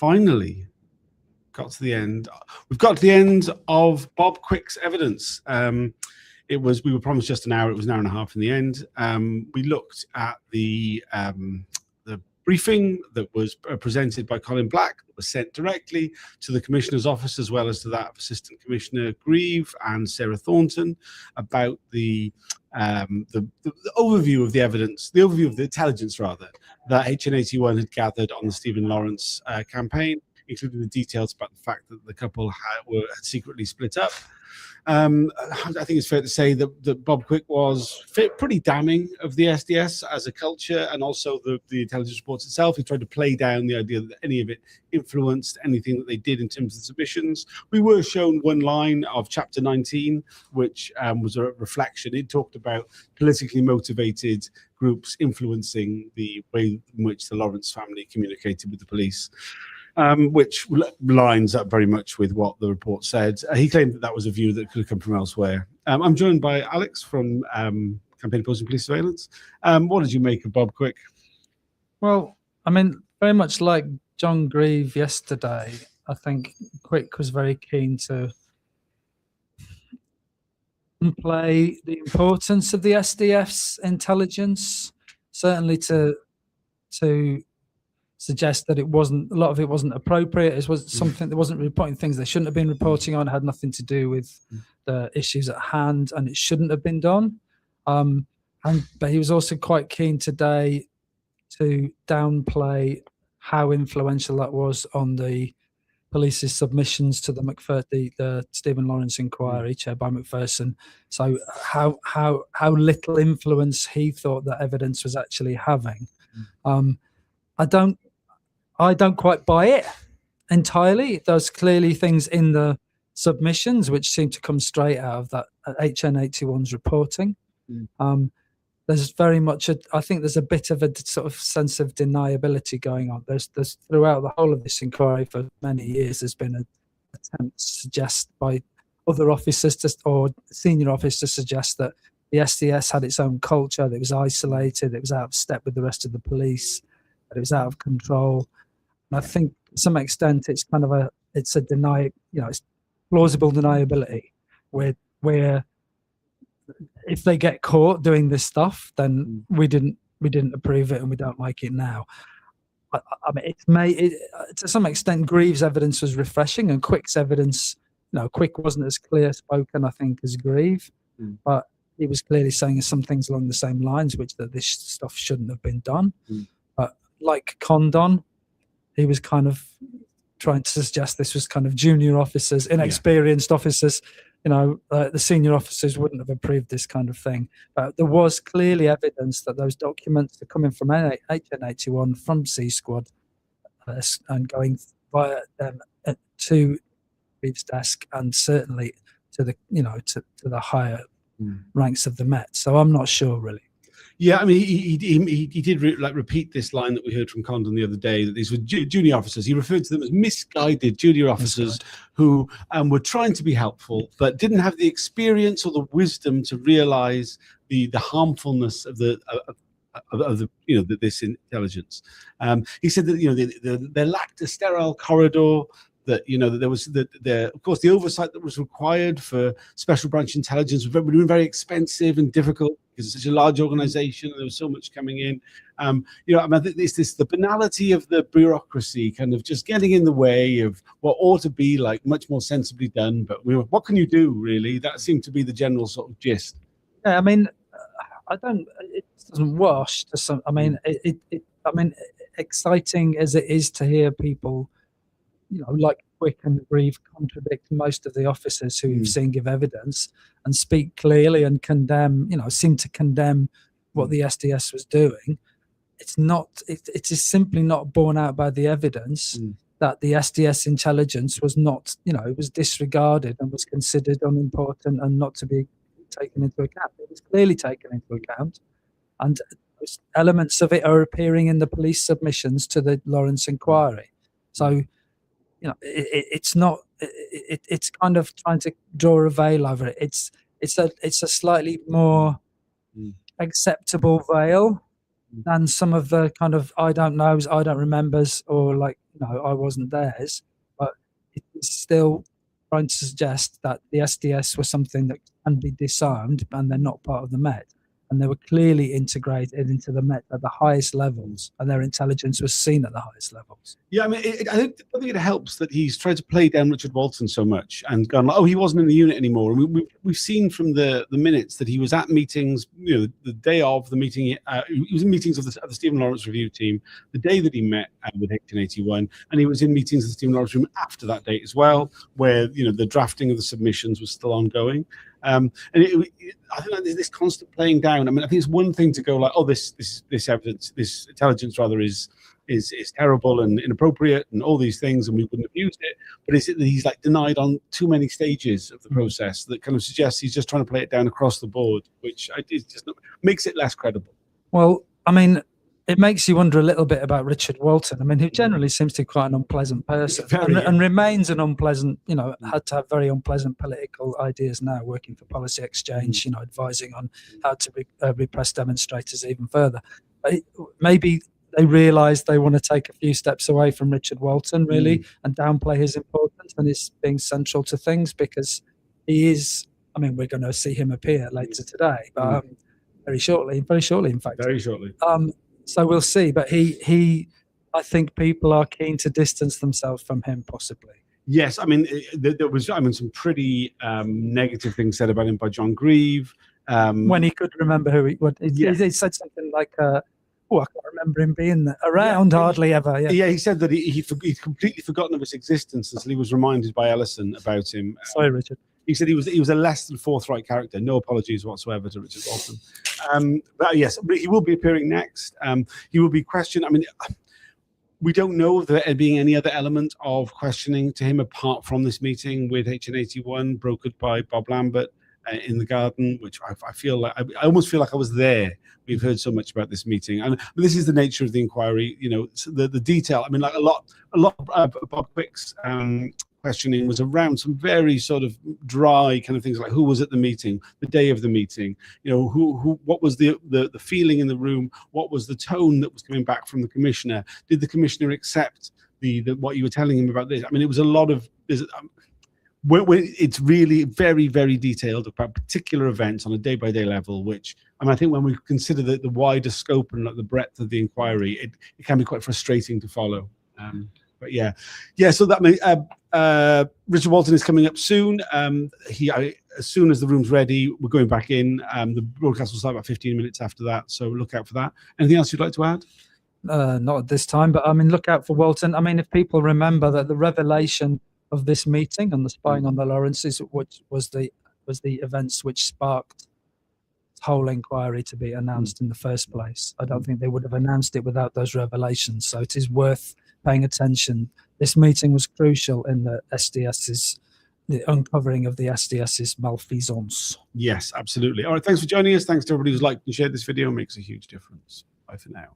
finally got to the end. We've got to the end of Bob Quick's evidence. We were promised just an hour. It was an hour and a half in the end. We looked at the briefing that was presented by Colin Black, that was sent directly to the Commissioner's office, as well as to that of Assistant Commissioner Grieve and Sarah Thornton, about the overview of the evidence, the overview of the intelligence, rather, that HN81 had gathered on the Stephen Lawrence campaign, including the details about the fact that the couple had secretly split up. I think it's fair to say that Bob Quick was pretty damning of the SDS as a culture, and also the intelligence reports itself. He tried to play down the idea that any of it influenced anything that they did in terms of the submissions. We were shown one line of Chapter 19, which was a reflection. It talked about politically motivated groups influencing the way in which the Lawrence family communicated with the police. Which lines up very much with what the report said. He claimed that was a view that could have come from elsewhere. I'm joined by Alex from Campaign Opposing Police Surveillance. What did you make of Bob Quick? Well, I mean, very much like John Grieve yesterday, I think Quick was very keen to play the importance of the SDF's intelligence, certainly to suggest that a lot of it wasn't appropriate. It was something that wasn't reporting things they shouldn't have been reporting on, had nothing to do with the issues at hand, and it shouldn't have been done. But he was also quite keen today to downplay how influential that was on the police's submissions to the Stephen Lawrence inquiry chaired by Macpherson. So how little influence he thought that evidence was actually having. I don't quite buy it entirely. There's clearly things in the submissions which seem to come straight out of that HN81's reporting. There's very much I think there's a bit of a sort of sense of deniability going on. There's throughout the whole of this inquiry for many years, there's been an attempt to suggest by other officers or senior officers to suggest that the SDS had its own culture, that it was isolated, it was out of step with the rest of the police, that it was out of control. And I think to some extent it's kind of it's plausible deniability where if they get caught doing this stuff, then we didn't approve it and we don't like it now. I mean, to some extent, Grieve's evidence was refreshing, and Quick's evidence, Quick wasn't as clear spoken, I think, as Grieve, but he was clearly saying some things along the same lines, which that this stuff shouldn't have been done. But like Condon, he was kind of trying to suggest this was kind of junior officers, inexperienced officers. The senior officers wouldn't have approved this kind of thing. But there was clearly evidence that those documents are coming from HN81, from C Squad, and going via them to Grieve's desk, and certainly to the to the higher ranks of the Met. So I'm not sure really. Yeah, I mean, he did repeat this line that we heard from Condon the other day, that these were junior officers. He referred to them as misguided junior officers who were trying to be helpful, but didn't have the experience or the wisdom to realise the harmfulness of this intelligence. He said that they lacked a sterile corridor. That that there was of course the oversight that was required for special branch intelligence was very expensive and difficult because it's such a large organization and there was so much coming in. I mean, it's the banality of the bureaucracy kind of just getting in the way of what ought to be much more sensibly done. But what can you do, really? That seemed to be the general sort of gist. Yeah, I mean, it doesn't wash to some. I mean, exciting as it is to hear people, like Quick and Grieve, contradict most of the officers who you've seen give evidence and speak clearly and condemn, seem to condemn what the SDS was doing. It is simply not borne out by the evidence that the SDS intelligence was not, it was disregarded and was considered unimportant and not to be taken into account. It was clearly taken into account, and elements of it are appearing in the police submissions to the Lawrence inquiry. So, it's not. It's kind of trying to draw a veil over it. It's a slightly more acceptable veil than some of the kind of I don't knows, I don't remembers, or like, I wasn't theirs. But it's still trying to suggest that the SDS was something that can be disarmed and they're not part of the Met. And they were clearly integrated into the Met at the highest levels, and their intelligence was seen at the highest levels. Yeah, I mean, I think it helps that he's tried to play down Richard Walton so much and gone like, oh, he wasn't in the unit anymore. And we've seen from the minutes that he was at meetings, the day of the meeting. He was in meetings of the Stephen Lawrence review team the day that he met with HN81, and he was in meetings of the Stephen Lawrence room after that date as well, where the drafting of the submissions was still ongoing. And I think there's this constant playing down. I mean, I think it's one thing to go like, oh, this evidence, this intelligence rather is terrible and inappropriate and all these things, and we wouldn't have used it. But is it that he's like denied on too many stages of the process that kind of suggests he's just trying to play it down across the board, which just makes it less credible. Well, I mean, it makes you wonder a little bit about Richard Walton. I mean, who generally seems to be quite an unpleasant person and remains an unpleasant, had to have very unpleasant political ideas now, working for Policy Exchange, advising on how to repress demonstrators even further. Maybe they realise they want to take a few steps away from Richard Walton, really, and downplay his importance and his being central to things, because he is, I mean, we're going to see him appear later today, but very shortly, in fact. Very shortly. So we'll see, but he, I think people are keen to distance themselves from him, possibly. Yes, I mean there was some pretty negative things said about him by John Grieve. When he could remember who he said something like, "Oh, I can't remember him being around hardly ever." Yeah, he said that he'd completely forgotten of his existence until he was reminded by Ellison about him. Sorry, Richard. He said he was a less than forthright character. No apologies whatsoever to Richard Walton. But yes, he will be appearing next. He will be questioned. I mean, we don't know if there being any other element of questioning to him apart from this meeting with HN81 brokered by Bob Lambert in the garden, which I feel like I almost feel like I was there. We've heard so much about this meeting, and this is the nature of the inquiry. The detail. I mean, like a lot of Bob Quick's questioning was around some very sort of dry kind of things, like who was at the meeting, the day of the meeting, what was the feeling in the room, what was the tone that was coming back from the commissioner, did the commissioner accept the what you were telling him about this? I mean, it was a lot of it's really very, very detailed about particular events on a day-by-day level, which I think when we consider the wider scope and the breadth of the inquiry, it can be quite frustrating to follow. But yeah. So that may, Richard Walton is coming up soon. As soon as the room's ready, we're going back in. The broadcast will start about 15 minutes after that, so look out for that. Anything else you'd like to add? Not at this time, but I mean, look out for Walton. I mean, if people remember that the revelation of this meeting and the spying on the Lawrences, which was the events which sparked the whole inquiry to be announced in the first place. I don't think they would have announced it without those revelations. So it is worth paying attention. This meeting was crucial in the uncovering of the SDS's malfeasance. Yes, absolutely. All right, thanks for joining us. Thanks to everybody who's liked and shared this video. It makes a huge difference. Bye for now.